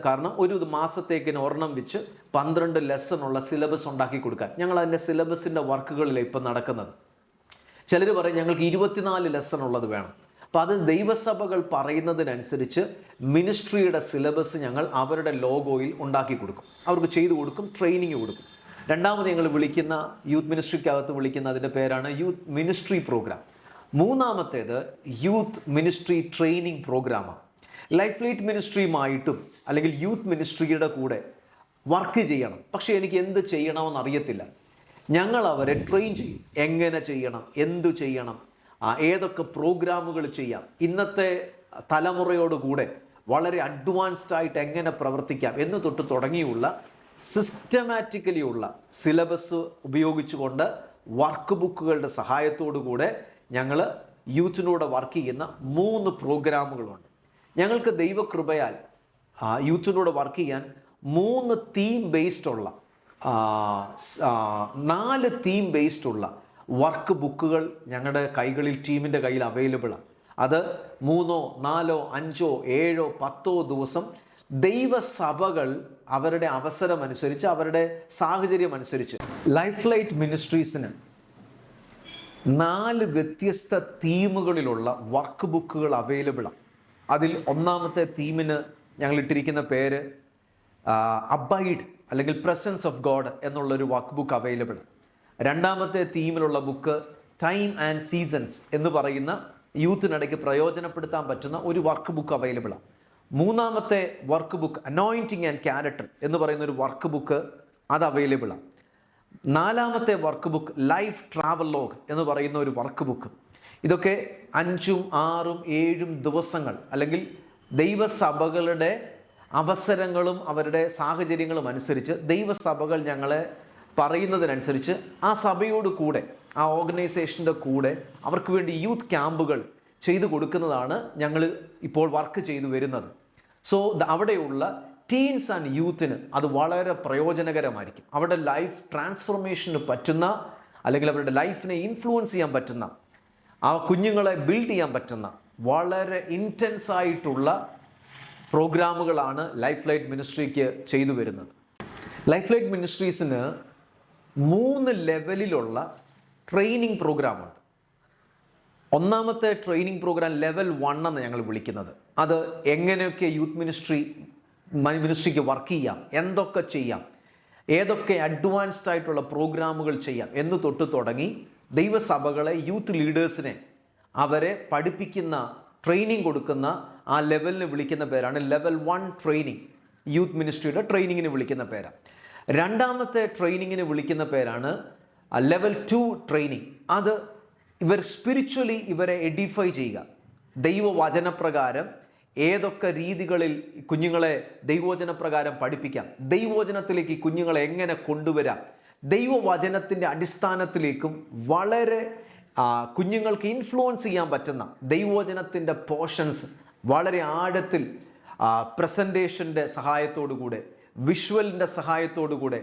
കാരണം ഒരു മാസത്തേക്കിന് ഒരെണ്ണം വെച്ച് 12 ലെസണുള്ള സിലബസ് ഉണ്ടാക്കി കൊടുക്കാൻ. ഞങ്ങൾ അതിൻ്റെ സിലബസിൻ്റെ വർക്കുകളിലാണ് ഇപ്പം നടക്കുന്നത്. ചിലർ പറയും ഞങ്ങൾക്ക് 24 ലെസൺ ഉള്ളത് വേണം. അപ്പോൾ അത് ദൈവസഭകൾ പറയുന്നതിനനുസരിച്ച് മിനിസ്ട്രിയുടെ സിലബസ് ഞങ്ങൾ അവരുടെ ലോഗോയിൽ ഉണ്ടാക്കി കൊടുക്കും, അവർക്ക് ചെയ്തു കൊടുക്കും, ട്രെയിനിങ് കൊടുക്കും. രണ്ടാമത് ഞങ്ങൾ വിളിക്കുന്ന യൂത്ത് മിനിസ്ട്രിക്കകത്ത് വിളിക്കുന്ന അതിൻ്റെ പേരാണ് യൂത്ത് മിനിസ്ട്രി പ്രോഗ്രാം. മൂന്നാമത്തേത് യൂത്ത് മിനിസ്ട്രി ട്രെയിനിങ് പ്രോഗ്രാമാണ്. ലൈഫ് ലൈറ്റ് മിനിസ്ട്രിയുമായിട്ടും അല്ലെങ്കിൽ യൂത്ത് മിനിസ്ട്രിയുടെ കൂടെ വർക്ക് ചെയ്യണം, പക്ഷേ എനിക്ക് എന്ത് ചെയ്യണമെന്ന് അറിയത്തില്ല. ഞങ്ങൾ അവരെ ട്രെയിൻ ചെയ്യും. എങ്ങനെ ചെയ്യണം, എന്തു ചെയ്യണം, ഏതൊക്കെ പ്രോഗ്രാമുകൾ ചെയ്യാം, ഇന്നത്തെ തലമുറയോടുകൂടെ വളരെ അഡ്വാൻസ്ഡ് ആയിട്ട് എങ്ങനെ പ്രവർത്തിക്കാം എന്ന് തൊട്ട് തുടങ്ങിയുള്ള സിസ്റ്റമാറ്റിക്കലി ഉള്ള സിലബസ് ഉപയോഗിച്ചുകൊണ്ട് വർക്ക് ബുക്കുകളുടെ സഹായത്തോടു കൂടെ ഞങ്ങൾ യൂത്തിനോട് വർക്ക് ചെയ്യുന്ന 3 പ്രോഗ്രാമുകളുണ്ട്. ഞങ്ങൾക്ക് ദൈവകൃപയാൽ യൂത്തിനോട് വർക്ക് ചെയ്യാൻ 3 തീം ബേസ്ഡ് ഉള്ള 4 തീം ബേസ്ഡ് ഉള്ള വർക്ക് ബുക്കുകൾ ഞങ്ങളുടെ കൈകളിൽ, ടീമിൻ്റെ കയ്യിൽ അവൈലബിളാണ്. അത് 3, 4, 5, 7, 10 ദിവസം ദൈവസഭകൾ അവരുടെ അവസരമനുസരിച്ച്, അവരുടെ സാഹചര്യം അനുസരിച്ച് ലൈഫ് ലൈറ്റ് മിനിസ്ട്രീസിന് 4 വ്യത്യസ്ത തീമുകളിലുള്ള വർക്ക് ബുക്കുകൾ അവൈലബിളാണ്. അതിൽ ഒന്നാമത്തെ തീമിന് ഞങ്ങൾ ഇട്ടിരിക്കുന്ന പേര് അബൈഡ് അല്ലെങ്കിൽ പ്രസൻസ് ഓഫ് ഗോഡ് എന്നുള്ളൊരു വർക്ക് ബുക്ക് അവൈലബിൾ. രണ്ടാമത്തെ തീമിലുള്ള ബുക്ക് ടൈം ആൻഡ് സീസൺസ് എന്ന് പറയുന്ന യൂത്തിനിടയ്ക്ക് പ്രയോജനപ്പെടുത്താൻ പറ്റുന്ന ഒരു വർക്ക് ബുക്ക് അവൈലബിളാണ്. മൂന്നാമത്തെ work book anointing and character എന്ന് പറയുന്ന ഒരു വർക്ക് ബുക്ക് അത് അവൈലബിളാണ്. 4ാമത്തെ വർക്ക് ബുക്ക് ലൈഫ് ട്രാവലോഗ് എന്ന് പറയുന്ന ഒരു വർക്ക് ബുക്ക്. ഇതൊക്കെ 5, 6, 7 ദിവസങ്ങൾ അല്ലെങ്കിൽ ദൈവസഭകളുടെ അവസരങ്ങളും അവരുടെ സാഹചര്യങ്ങളും അനുസരിച്ച് ദൈവസഭകൾ ഞങ്ങളെ പറയുന്നതിനനുസരിച്ച് ആ സഭയോട് കൂടെ, ആ ഓർഗനൈസേഷൻ്റെ കൂടെ അവർക്ക് വേണ്ടി യൂത്ത് ക്യാമ്പുകൾ ചെയ്തു കൊടുക്കുന്നതാണ് ഞങ്ങൾ ഇപ്പോൾ വർക്ക് ചെയ്തു വരുന്നത്. സോ അവിടെയുള്ള ടീൻസ് ആൻഡ് യൂത്തിന് അത് വളരെ പ്രയോജനകരമായിരിക്കും. അവരുടെ ലൈഫ് ട്രാൻസ്ഫോർമേഷന് പറ്റുന്ന, അല്ലെങ്കിൽ അവരുടെ ലൈഫിനെ ഇൻഫ്ലുവൻസ് ചെയ്യാൻ പറ്റുന്ന, ആ കുഞ്ഞുങ്ങളെ ബിൽഡ് ചെയ്യാൻ പറ്റുന്ന വളരെ ഇൻറ്റൻസ് ആയിട്ടുള്ള പ്രോഗ്രാമുകളാണ് ലൈഫ് ലൈറ്റ് മിനിസ്ട്രിക്ക് ചെയ്തു വരുന്നത്. ലൈഫ് ലൈറ്റ് മിനിസ്ട്രീസിന് 3 ലെവലിലുള്ള ട്രെയിനിങ് പ്രോഗ്രാമുണ്ട്. ഒന്നാമത്തെ ട്രെയിനിങ് പ്രോഗ്രാം ലെവൽ 1 എന്ന് ഞങ്ങൾ വിളിക്കുന്നത്. അത് എങ്ങനെയൊക്കെ യൂത്ത് മിനിസ്ട്രിക്ക് വർക്ക് ചെയ്യാം, എന്തൊക്കെ ചെയ്യാം, ഏതൊക്കെ അഡ്വാൻസ്ഡ് ആയിട്ടുള്ള പ്രോഗ്രാമുകൾ ചെയ്യാം എന്ന് തൊട്ട് തുടങ്ങി ദൈവസഭകളെ, യൂത്ത് ലീഡേഴ്സിനെ അവരെ പഠിപ്പിക്കുന്ന, ട്രെയിനിങ് കൊടുക്കുന്ന ആ ലെവലിന് വിളിക്കുന്ന പേരാണ് ലെവൽ 1 ട്രെയിനിങ്. യൂത്ത് മിനിസ്ട്രിയുടെ ട്രെയിനിങ്ങിന് വിളിക്കുന്ന പേരാണ്. രണ്ടാമത്തെ ട്രെയിനിങ്ങിന് വിളിക്കുന്ന പേരാണ് ലെവൽ 2 ട്രെയിനിങ്. അത് ഇവർ സ്പിരിച്വലി ഇവരെ എഡിഫൈ ചെയ്യുക, ദൈവവചനപ്രകാരം ഏതൊക്കെ രീതികളിൽ കുഞ്ഞുങ്ങളെ ദൈവവചനപ്രകാരം പഠിപ്പിക്കാം, ദൈവവചനത്തിലേക്ക് കുഞ്ഞുങ്ങളെ എങ്ങനെ കൊണ്ടുവരാം, ദൈവവചനത്തിൻ്റെ അടിസ്ഥാനത്തിലേക്കും വളരെ കുഞ്ഞുങ്ങൾക്ക് ഇൻഫ്ലുവൻസ് ചെയ്യാൻ പറ്റുന്ന ദൈവവചനത്തിൻ്റെ പോർഷൻസ് വളരെ ആഴത്തിൽ പ്രസൻറ്റേഷൻ്റെ സഹായത്തോടുകൂടെ, വിഷ്വലിൻ്റെ സഹായത്തോടുകൂടെ,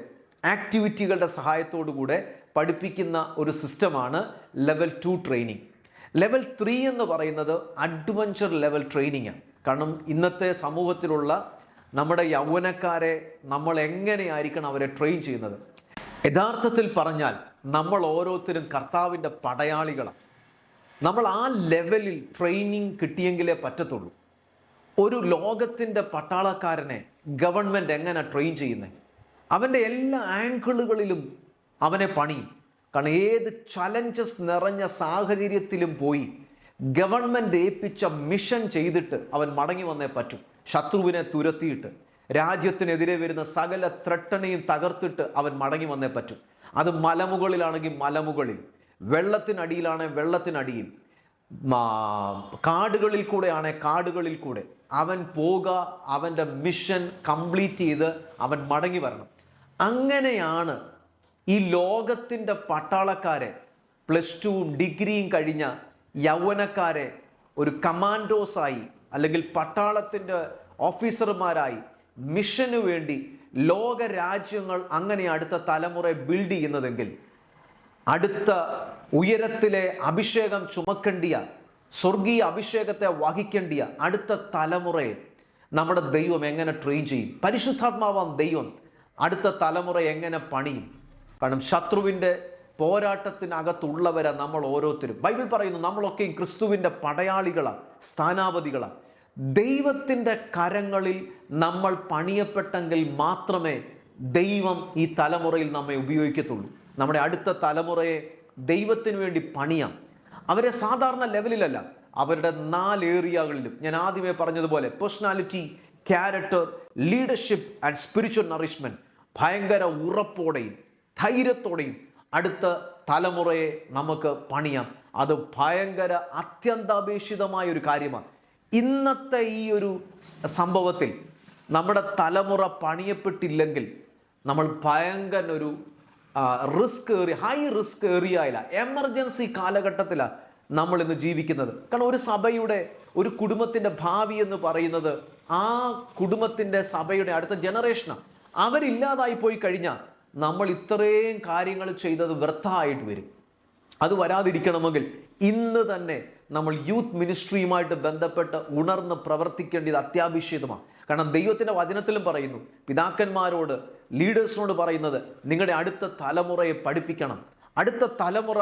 ആക്ടിവിറ്റികളുടെ സഹായത്തോടുകൂടെ പഠിപ്പിക്കുന്ന ഒരു സിസ്റ്റമാണ് ലെവൽ 2 ട്രെയിനിങ്. ലെവൽ 3 എന്ന് പറയുന്നത് അഡ്വഞ്ചർ ലെവൽ ട്രെയിനിങ് ആണ്. കാരണം ഇന്നത്തെ സമൂഹത്തിലുള്ള നമ്മുടെ യൗവനക്കാരെ നമ്മൾ എങ്ങനെയായിരിക്കണം അവരെ ട്രെയിൻ ചെയ്യുന്നത്? യഥാർത്ഥത്തിൽ പറഞ്ഞാൽ നമ്മൾ ഓരോരുത്തരും കർത്താവിൻ്റെ പടയാളികളാണ്. നമ്മൾ ആ ലെവലിൽ ട്രെയിനിങ് കിട്ടിയെങ്കിലേ പറ്റത്തുള്ളൂ. ഒരു ലോകത്തിൻ്റെ പട്ടാളക്കാരനെ ഗവൺമെൻറ് എങ്ങനെ ട്രെയിൻ ചെയ്യുന്നത്? അവൻ്റെ എല്ലാ ആംഗിളുകളിലും അവനെ പണിയും. കാരണം ഏത് ചലഞ്ചസ് നിറഞ്ഞ സാഹചര്യത്തിലും പോയി ഗവൺമെൻറ് ഏൽപ്പിച്ച മിഷൻ ചെയ്തിട്ട് അവൻ മടങ്ങി വന്നേ പറ്റും. ശത്രുവിനെ തുരത്തിയിട്ട് രാജ്യത്തിനെതിരെ വരുന്ന സകല ത്രട്ടനെയും തകർത്തിട്ട് അവൻ മടങ്ങി വന്നേ പറ്റും. അത് മലമുകളിലാണെങ്കിൽ മലമുകളിൽ, വെള്ളത്തിനടിയിലാണെങ്കിൽ വെള്ളത്തിനടിയിൽ, കാടുകളിൽ കൂടെ ആണെങ്കിൽ കാടുകളിൽ കൂടെ അവൻ അവൻ്റെ മിഷൻ കംപ്ലീറ്റ് ചെയ്ത് അവൻ മടങ്ങി വരണം. അങ്ങനെയാണ് ഈ ലോകത്തിൻ്റെ പട്ടാളക്കാരെ, +2 ഡിഗ്രിയും കഴിഞ്ഞ യൗവനക്കാരെ ഒരു കമാൻഡോസായി അല്ലെങ്കിൽ പട്ടാളത്തിൻ്റെ ഓഫീസർമാരായി മിഷന് വേണ്ടി ലോക രാജ്യങ്ങൾ അങ്ങനെ അടുത്ത തലമുറയെ ബിൽഡ് ചെയ്യുന്നതെങ്കിൽ, അടുത്ത ഉയരത്തിലെ അഭിഷേകം ചുമക്കേണ്ടിയ, സ്വർഗീയ അഭിഷേകത്തെ വഹിക്കേണ്ടിയ അടുത്ത തലമുറയെ നമ്മുടെ ദൈവം എങ്ങനെ ട്രെയിൻ ചെയ്യും? പരിശുദ്ധാത്മാവാം ദൈവം അടുത്ത തലമുറ എങ്ങനെ പണിയും? കാരണം ശത്രുവിൻ്റെ പോരാട്ടത്തിനകത്തുള്ളവരെ നമ്മൾ ഓരോരുത്തരും, ബൈബിൾ പറയുന്നു നമ്മളൊക്കെയും ക്രിസ്തുവിൻ്റെ പടയാളികളാണ്, സ്ഥാനാപതികളാണ്. ദൈവത്തിൻ്റെ കരങ്ങളിൽ നമ്മൾ പണിയപ്പെട്ടെങ്കിൽ മാത്രമേ ദൈവം ഈ തലമുറയിൽ നമ്മെ ഉപയോഗിക്കത്തുള്ളൂ. നമ്മുടെ അടുത്ത തലമുറയെ ദൈവത്തിന് വേണ്ടി പണിയാം. അവരെ സാധാരണ ലെവലിലല്ല, അവരുടെ 4 ഏരിയകളിലും ഞാൻ ആദ്യമേ പറഞ്ഞതുപോലെ personality, character, leadership and spiritual nourishment ഭയങ്കര ഉറപ്പോടെയും ധൈര്യത്തോടെയും അടുത്ത തലമുറയെ നമുക്ക് പണിയാം. അത് ഭയങ്കര അത്യന്താപേക്ഷിതമായ ഒരു കാര്യമാണ്. ഇന്നത്തെ ഈ ഒരു സംഭവത്തിൽ നമ്മുടെ തലമുറ പണിയപ്പെട്ടില്ലെങ്കിൽ നമ്മൾ ഭയങ്കര ഒരു ഹൈ റിസ്ക് ഏരിയയിലാണ്, എമർജൻസി കാലഘട്ടത്തിലാണ് നമ്മൾ ഇന്ന് ജീവിക്കുന്നത്. കാരണം ഒരു സഭയുടെ, ഒരു കുടുംബത്തിൻ്റെ ഭാവി എന്ന് പറയുന്നത് ആ കുടുംബത്തിൻ്റെ, സഭയുടെ അടുത്ത ജനറേഷനാണ്. അവരില്ലാതായി പോയി കഴിഞ്ഞാൽ നമ്മൾ ഇത്രയും കാര്യങ്ങൾ ചെയ്തത് വ്യർത്ഥമായിട്ട് വരും. അത് വരാതിരിക്കണമെങ്കിൽ ഇന്ന് തന്നെ നമ്മൾ യൂത്ത് മിനിസ്ട്രിയുമായിട്ട് ബന്ധപ്പെട്ട് ഉണർന്ന് പ്രവർത്തിക്കേണ്ടത് അത്യാവശ്യമാണ്. കാരണം ദൈവത്തിൻ്റെ വചനത്തിലും പറയുന്നു, പിതാക്കന്മാരോട്, ലീഡേഴ്സിനോട് പറയുന്നത്, നിങ്ങളുടെ അടുത്ത തലമുറയെ പഠിപ്പിക്കണം. അടുത്ത തലമുറ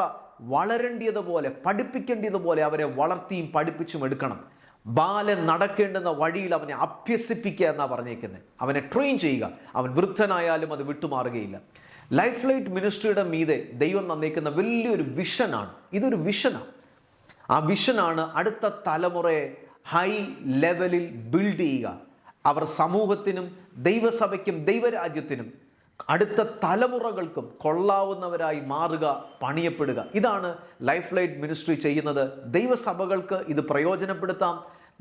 വളരേണ്ടതുപോലെ, പഠിപ്പിക്കേണ്ടതുപോലെ അവരെ വളർത്തിയും പഠിപ്പിച്ചും എടുക്കണം. ബാലൻ നടക്കേണ്ടുന്ന വഴിയിൽ അവനെ അഭ്യസിപ്പിക്കുക എന്നാണ് പറഞ്ഞേക്കുന്നത്. അവനെ ട്രെയിൻ ചെയ്യുക. അവൻ വൃദ്ധനായാലും അത് വിട്ടുമാറുകയില്ല. ലൈഫ് ലൈറ്റ് മിനിസ്ട്രിയുടെ മീതെ ദൈവം തന്നേക്കുന്ന വലിയൊരു വിഷനാണ്. ഇതൊരു വിഷനാണ്. ആ വിഷനാണ് അടുത്ത തലമുറയെ ഹൈ ലെവലിൽ ബിൽഡ് ചെയ്യുക. അവർ സമൂഹത്തിനും ദൈവസഭയ്ക്കും ദൈവരാജ്യത്തിനും അടുത്ത തലമുറകൾക്കും കൊള്ളാവുന്നവരായി മാറുക, പണിയപ്പെടുക. ഇതാണ് ലൈഫ് ലൈറ്റ് മിനിസ്ട്രി ചെയ്യുന്നത്. ദൈവസഭകൾക്ക് ഇത് പ്രയോജനപ്പെടുത്താം,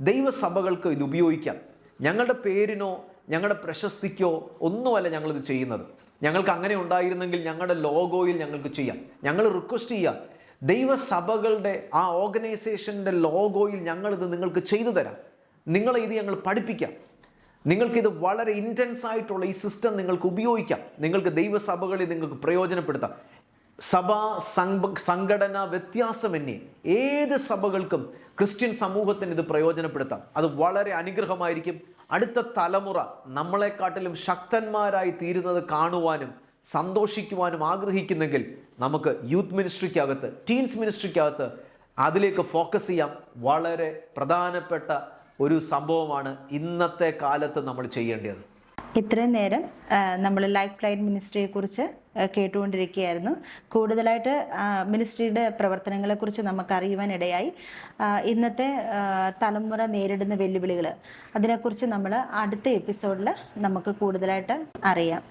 ദൈവസഭകൾക്ക് ഇത് ഉപയോഗിക്കാം. ഞങ്ങളുടെ പേരിനോ ഞങ്ങളുടെ പ്രശസ്തിക്കോ ഒന്നുമല്ല ഞങ്ങളിത് ചെയ്യുന്നത്. ഞങ്ങൾക്ക് അങ്ങനെ ഉണ്ടായിരുന്നെങ്കിൽ ഞങ്ങളുടെ ലോഗോയിൽ ഞങ്ങൾക്ക് ചെയ്യാം. ഞങ്ങൾ റിക്വസ്റ്റ് ചെയ്യാം, ദൈവസഭകളുടെ ആ ഓർഗനൈസേഷൻ്റെ ലോഗോയിൽ ഞങ്ങളിത് നിങ്ങൾക്ക് ചെയ്തു തരാം. നിങ്ങളെ ഇത് ഞങ്ങൾ പഠിപ്പിക്കാം. നിങ്ങൾക്കിത് വളരെ ഇൻറ്റൻസ് ആയിട്ടുള്ള ഈ സിസ്റ്റം നിങ്ങൾക്ക് ഉപയോഗിക്കാം. നിങ്ങൾക്ക് ദൈവസഭകളിൽ നിങ്ങൾക്ക് പ്രയോജനപ്പെടുത്താം. സഭാ സംഘടന വ്യത്യാസമന്യേ ഏത് സഭകൾക്കും ക്രിസ്ത്യൻ സമൂഹത്തിന് ഇത് പ്രയോജനപ്പെടുത്താം. അത് വളരെ അനുഗ്രഹമായിരിക്കും. അടുത്ത തലമുറ നമ്മളെക്കാട്ടിലും ശക്തന്മാരായി തീരുന്നത് കാണുവാനും സന്തോഷിക്കുവാനും ആഗ്രഹിക്കുന്നെങ്കിൽ നമുക്ക് യൂത്ത് മിനിസ്ട്രിക്കകത്ത്, ടീൻസ് മിനിസ്ട്രിക്കകത്ത് അതിലേക്ക് ഫോക്കസ് ചെയ്യാം. വളരെ പ്രധാനപ്പെട്ട ഒരു സംഭവമാണ് ഇന്നത്തെ കാലത്ത് നമ്മൾ ചെയ്യേണ്ടത്. ഇത്രയും നേരം നമ്മൾ ലൈഫ് ലൈറ്റ് മിനിസ്ട്രിയെക്കുറിച്ച് കേട്ടുകൊണ്ടിരിക്കുകയായിരുന്നു. കൂടുതലായിട്ട് മിനിസ്ട്രിയുടെ പ്രവർത്തനങ്ങളെക്കുറിച്ച് നമുക്കറിയുവാൻ ഇടയായി. ഇന്നത്തെ തലമുറ നേരിടുന്ന വെല്ലുവിളികൾ, അതിനെക്കുറിച്ച് നമ്മൾ അടുത്ത എപ്പിസോഡിൽ നമുക്ക് കൂടുതലായിട്ട് അറിയാം.